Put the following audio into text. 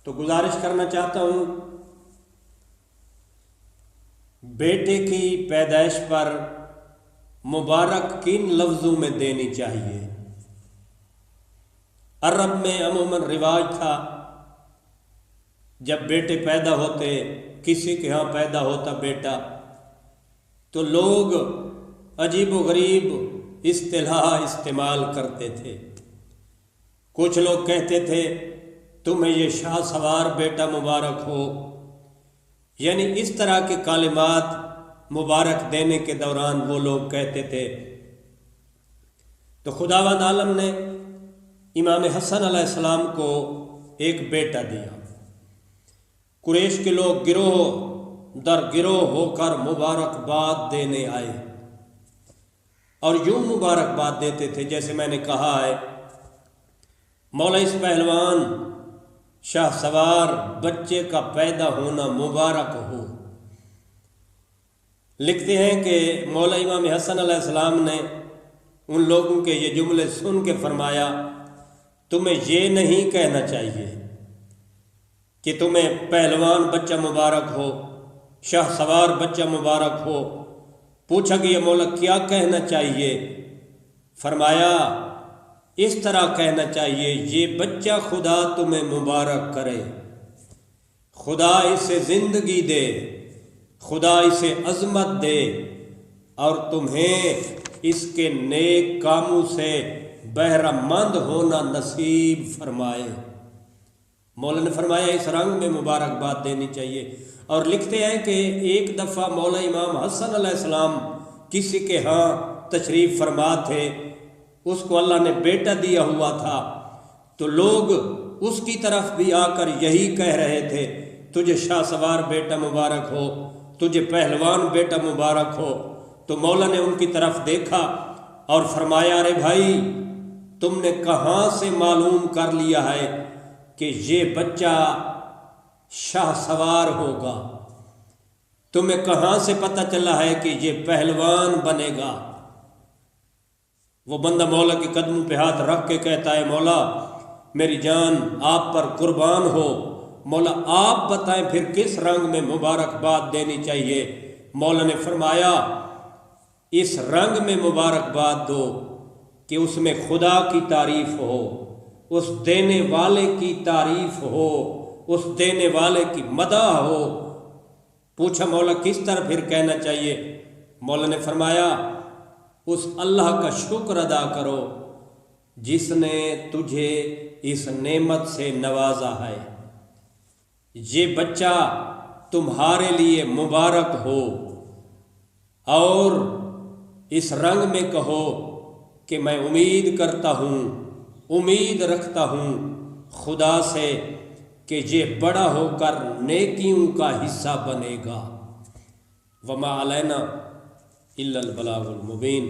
تو گزارش کرنا چاہتا ہوں، بیٹے کی پیدائش پر مبارک کن لفظوں میں دینی چاہیے؟ عرب میں عموماً رواج تھا جب بیٹے پیدا ہوتے، کسی کے ہاں پیدا ہوتا بیٹا، تو لوگ عجیب و غریب اصطلاح استعمال کرتے تھے۔ کچھ لوگ کہتے تھے تمہیں یہ شاہ سوار بیٹا مبارک ہو، یعنی اس طرح کے کلمات مبارک دینے کے دوران وہ لوگ کہتے تھے۔ تو خداوند عالم نے امام حسن علیہ السلام کو ایک بیٹا دیا۔ قریش کے لوگ گروہ در گروہ ہو کر مبارکباد دینے آئے، اور یوں مبارکباد دیتے تھے جیسے میں نے کہا ہے، مولا اس پہلوان شاہ سوار بچے کا پیدا ہونا مبارک ہو۔ لکھتے ہیں کہ مولا امام حسن علیہ السلام نے ان لوگوں کے یہ جملے سن کے فرمایا، تمہیں یہ نہیں کہنا چاہیے کہ تمہیں پہلوان بچہ مبارک ہو، شاہ سوار بچہ مبارک ہو۔ پوچھا کہ یہ مولا کیا کہنا چاہیے؟ فرمایا اس طرح کہنا چاہیے، یہ بچہ خدا تمہیں مبارک کرے، خدا اسے زندگی دے، خدا اسے عظمت دے، اور تمہیں اس کے نیک کاموں سے بہرہ مند ہونا نصیب فرمائے۔ مولا نے فرمایا اس رنگ میں مبارکباد دینی چاہیے۔ اور لکھتے ہیں کہ ایک دفعہ مولا امام حسن علیہ السلام کسی کے ہاں تشریف فرما تھے، اس کو اللہ نے بیٹا دیا ہوا تھا، تو لوگ اس کی طرف بھی آ کر یہی کہہ رہے تھے، تجھے شاہ سوار بیٹا مبارک ہو، تجھے پہلوان بیٹا مبارک ہو۔ تو مولا نے ان کی طرف دیکھا اور فرمایا، ارے بھائی تم نے کہاں سے معلوم کر لیا ہے کہ یہ بچہ شاہ سوار ہوگا؟ تمہیں کہاں سے پتہ چلا ہے کہ یہ پہلوان بنے گا؟ وہ بندہ مولا کے قدموں پہ ہاتھ رکھ کے کہتا ہے، مولا میری جان آپ پر قربان ہو، مولا آپ بتائیں پھر کس رنگ میں مبارکباد دینی چاہیے؟ مولا نے فرمایا اس رنگ میں مبارکباد دو کہ اس میں خدا کی تعریف ہو، اس دینے والے کی تعریف ہو، اس دینے والے کی مدح ہو۔ پوچھا مولا کس طرح پھر کہنا چاہیے؟ مولا نے فرمایا اس اللہ کا شکر ادا کرو جس نے تجھے اس نعمت سے نوازا ہے، یہ بچہ تمہارے لیے مبارک ہو، اور اس رنگ میں کہو کہ میں امید کرتا ہوں، امید رکھتا ہوں خدا سے کہ یہ بڑا ہو کر نیکیوں کا حصہ بنے گا۔ وما علینا الا البلاغ المبین۔